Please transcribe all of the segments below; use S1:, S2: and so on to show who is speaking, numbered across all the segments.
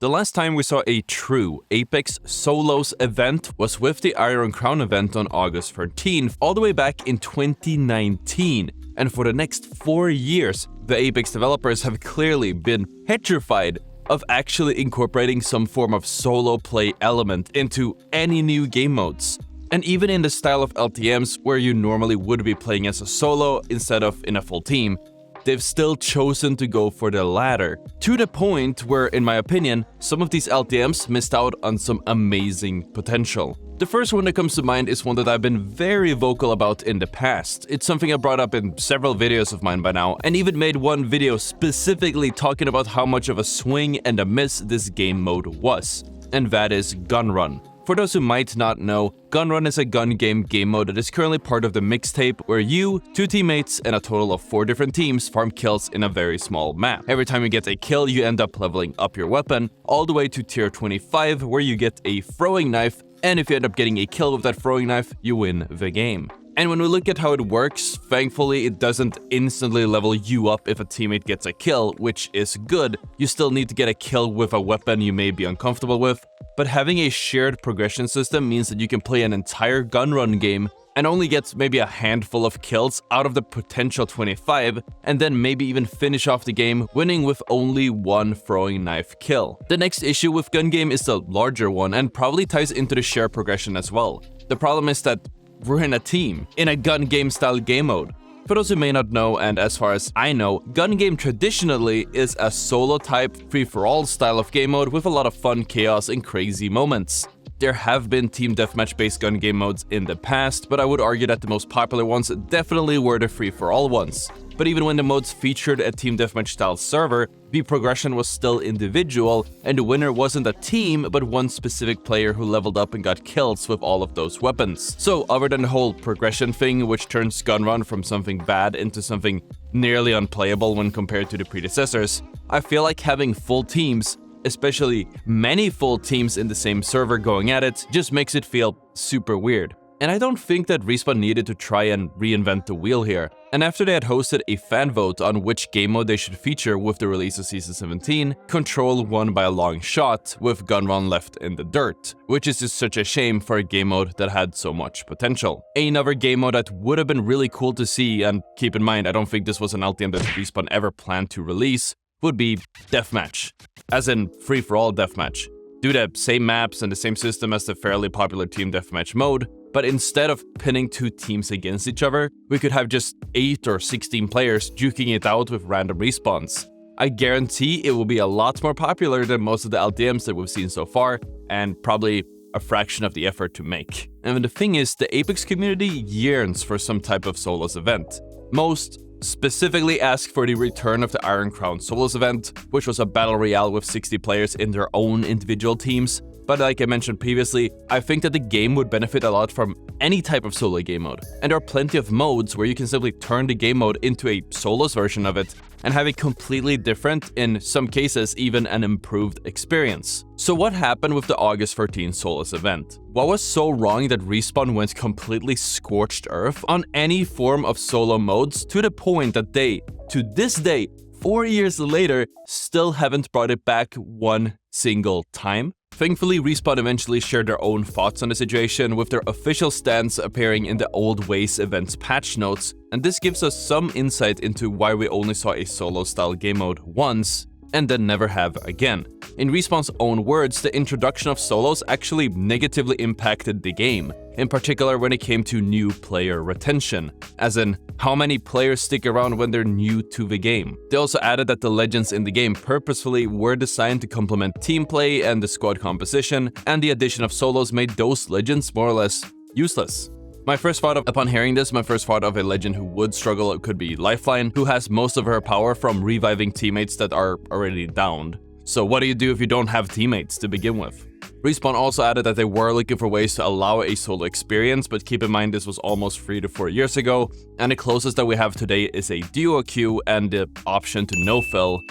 S1: The last time we saw a true Apex Solos event was with the Iron Crown event on August 13th, all the way back in 2019. And for the next 4 years, the Apex developers have clearly been petrified of actually incorporating some form of solo play element into any new game modes. And even in the style of LTMs, where you normally would be playing as a solo instead of in a full team, they've still chosen to go for the latter, to the point where, in my opinion, some of these LTMs missed out on some amazing potential. The first one that comes to mind is one that I've been very vocal about in the past. It's something I brought up in several videos of mine by now, and even made one video specifically talking about how much of a swing and a miss this game mode was, and that is Gun Run. For those who might not know, Gun Run is a gun game mode that is currently part of the mixtape where you, 2 teammates, and a total of 4 different teams farm kills in a very small map. Every time you get a kill, you end up leveling up your weapon, all the way to tier 25, where you get a throwing knife, and if you end up getting a kill with that throwing knife, you win the game. And when we look at how it works, thankfully it doesn't instantly level you up if a teammate gets a kill, which is good. You still need to get a kill with a weapon you may be uncomfortable with, but having a shared progression system means that you can play an entire gun run game and only get maybe a handful of kills out of the potential 25, and then maybe even finish off the game winning with only 1 throwing knife kill. The next issue with gun game is the larger one and probably ties into the shared progression as well. The problem is that we're in a team, in a gun game style game mode. For those who may not know, and as far as I know, gun game traditionally is a solo type free-for-all style of game mode with a lot of fun, chaos, and crazy moments. There have been team deathmatch based gun game modes in the past, but I would argue that the most popular ones definitely were the free-for-all ones. But even when the modes featured a team deathmatch style server, the progression was still individual, and the winner wasn't a team, but one specific player who leveled up and got kills with all of those weapons. So other than the whole progression thing, which turns Gun Run from something bad into something nearly unplayable when compared to the predecessors, I feel like having full teams, especially many full teams in the same server going at it, just makes it feel super weird. And I don't think that Respawn needed to try and reinvent the wheel here. And after they had hosted a fan vote on which game mode they should feature with the release of Season 17, Control won by a long shot, with Gun Run left in the dirt, which is just such a shame for a game mode that had so much potential. Another game mode that would have been really cool to see, and keep in mind I don't think this was an LTM that Respawn ever planned to release, would be Deathmatch, as in free-for-all Deathmatch. Do the same maps and the same system as the fairly popular Team Deathmatch mode, but instead of pinning 2 teams against each other, we could have just 8 or 16 players duking it out with random respawns. I guarantee it will be a lot more popular than most of the LTMs that we've seen so far, and probably a fraction of the effort to make. And the thing is, the Apex community yearns for some type of Solos event. Most specifically ask for the return of the Iron Crown Solos event, which was a battle royale with 60 players in their own individual teams. But like I mentioned previously, I think that the game would benefit a lot from any type of solo game mode. And there are plenty of modes where you can simply turn the game mode into a solos version of it and have a completely different, in some cases even an improved experience. So what happened with the August 13 Solos event? What was so wrong that Respawn went completely scorched earth on any form of solo modes, to the point that they, to this day, 4 years later, still haven't brought it back one single time? Thankfully, Respawn eventually shared their own thoughts on the situation, with their official stance appearing in the Old Ways event's patch notes, and this gives us some insight into why we only saw a solo-style game mode once, and then never have again. In Respawn's own words, the introduction of solos actually negatively impacted the game, in particular when it came to new player retention, as in how many players stick around when they're new to the game. They also added that the legends in the game purposefully were designed to complement team play and the squad composition, and the addition of solos made those legends more or less useless. My first thought upon hearing this, my first thought of a legend who would struggle could be Lifeline, who has most of her power from reviving teammates that are already downed. So what do you do if you don't have teammates to begin with? Respawn also added that they were looking for ways to allow a solo experience, but keep in mind this was almost 3 to 4 years ago, and the closest that we have today is a duo queue and the option to no-fill,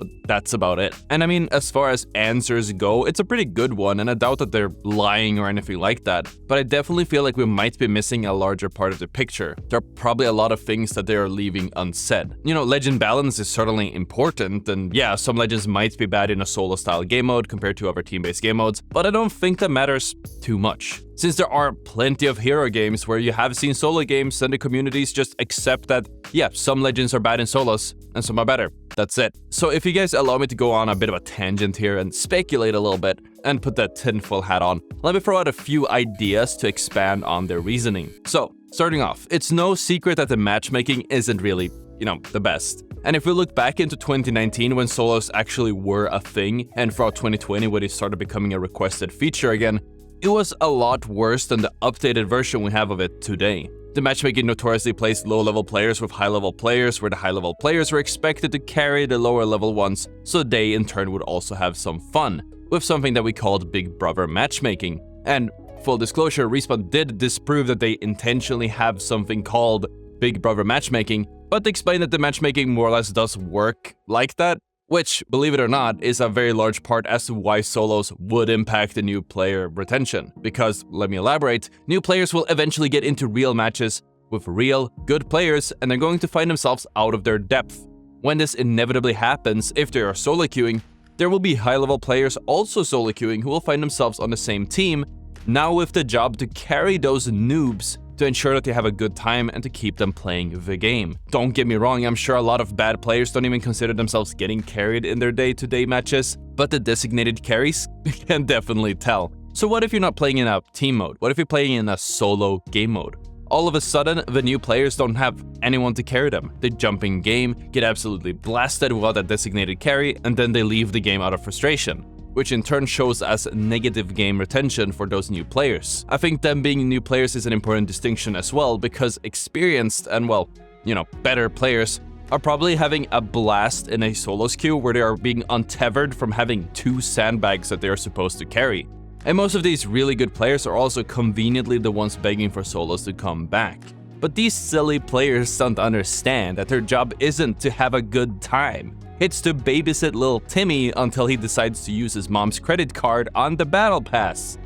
S1: but that's about it. And I mean, as far as answers go, it's a pretty good one, and I doubt that they're lying or anything like that. But I definitely feel like we might be missing a larger part of the picture. There are probably a lot of things that they are leaving unsaid. You know, legend balance is certainly important, and yeah, some legends might be bad in a solo-style game mode compared to other team-based game modes, but I don't think that matters too much. Since there are plenty of hero games where you have seen solo games and the communities just accept that, yeah, some legends are bad in solos and some are better. That's it. So if you guys allow me to go on a bit of a tangent here and speculate a little bit and put that tinfoil hat on, let me throw out a few ideas to expand on their reasoning. So, starting off, it's no secret that the matchmaking isn't really, you know, the best. And if we look back into 2019 when solos actually were a thing, and throughout 2020 when it started becoming a requested feature again, it was a lot worse than the updated version we have of it today. The matchmaking notoriously placed low-level players with high-level players, where the high-level players were expected to carry the lower-level ones, so they in turn would also have some fun, with something that we called Big Brother matchmaking. And full disclosure, Respawn did disprove that they intentionally have something called Big Brother matchmaking, but they explained that the matchmaking more or less does work like that, which, believe it or not, is a very large part as to why solos would impact the new player retention. Because, let me elaborate, new players will eventually get into real matches with real, good players, and they're going to find themselves out of their depth. When this inevitably happens, if they are solo queuing, there will be high-level players also solo queuing who will find themselves on the same team, now with the job to carry those noobs to ensure that they have a good time and to keep them playing the game. Don't get me wrong, I'm sure a lot of bad players don't even consider themselves getting carried in their day-to-day matches, but the designated carries can definitely tell. So what if you're not playing in a team mode? What if you're playing in a solo game mode? All of a sudden, the new players don't have anyone to carry them. They jump in game, get absolutely blasted without a designated carry, and then they leave the game out of frustration, which in turn shows as negative game retention for those new players. I think them being new players is an important distinction as well, because experienced and, well, you know, better players are probably having a blast in a solos queue where they are being untethered from having 2 sandbags that they are supposed to carry. And most of these really good players are also conveniently the ones begging for solos to come back. But these silly players don't understand that their job isn't to have a good time. It's to babysit little Timmy until he decides to use his mom's credit card on the battle pass.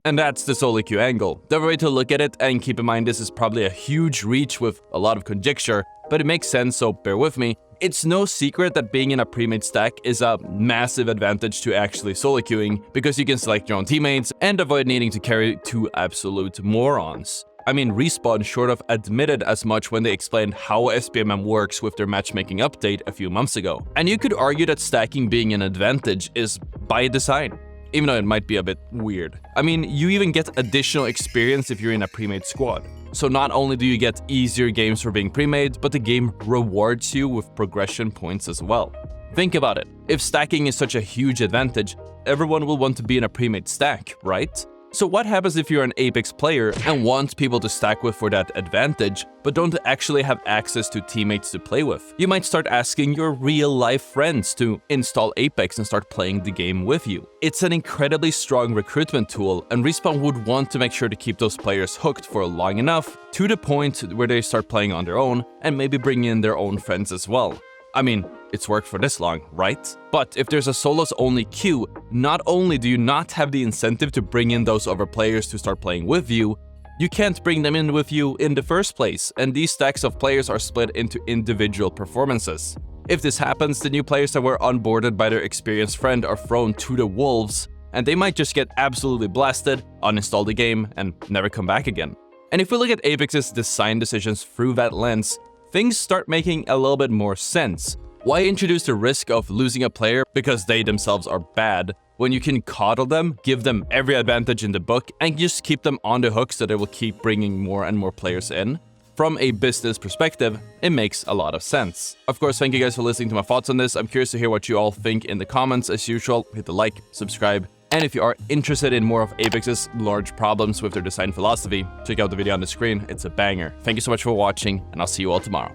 S1: And that's the solo queue angle. The way to look at it, and keep in mind this is probably a huge reach with a lot of conjecture, but it makes sense, so bear with me. It's no secret that being in a pre-made stack is a massive advantage to actually solo queuing, because you can select your own teammates and avoid needing to carry 2 absolute morons. I mean, Respawn sort of admitted as much when they explained how SBMM works with their matchmaking update a few months ago. And you could argue that stacking being an advantage is by design, even though it might be a bit weird. I mean, you even get additional experience if you're in a pre-made squad. So not only do you get easier games for being pre-made, but the game rewards you with progression points as well. Think about it. If stacking is such a huge advantage, everyone will want to be in a pre-made stack, right? So what happens if you're an Apex player and want people to stack with for that advantage, but don't actually have access to teammates to play with? You might start asking your real-life friends to install Apex and start playing the game with you. It's an incredibly strong recruitment tool, and Respawn would want to make sure to keep those players hooked for long enough, to the point where they start playing on their own, and maybe bring in their own friends as well. I mean, it's worked for this long, right? But if there's a solos-only queue, not only do you not have the incentive to bring in those other players to start playing with you, you can't bring them in with you in the first place, and these stacks of players are split into individual performances. If this happens, the new players that were onboarded by their experienced friend are thrown to the wolves, and they might just get absolutely blasted, uninstall the game, and never come back again. And if we look at Apex's design decisions through that lens, things start making a little bit more sense. Why introduce the risk of losing a player because they themselves are bad, when you can coddle them, give them every advantage in the book, and just keep them on the hook so they will keep bringing more and more players in? From a business perspective, it makes a lot of sense. Of course, thank you guys for listening to my thoughts on this. I'm curious to hear what you all think in the comments. As usual, hit the like, subscribe, and if you are interested in more of Apex's large problems with their design philosophy, check out the video on the screen. It's a banger. Thank you so much for watching, and I'll see you all tomorrow.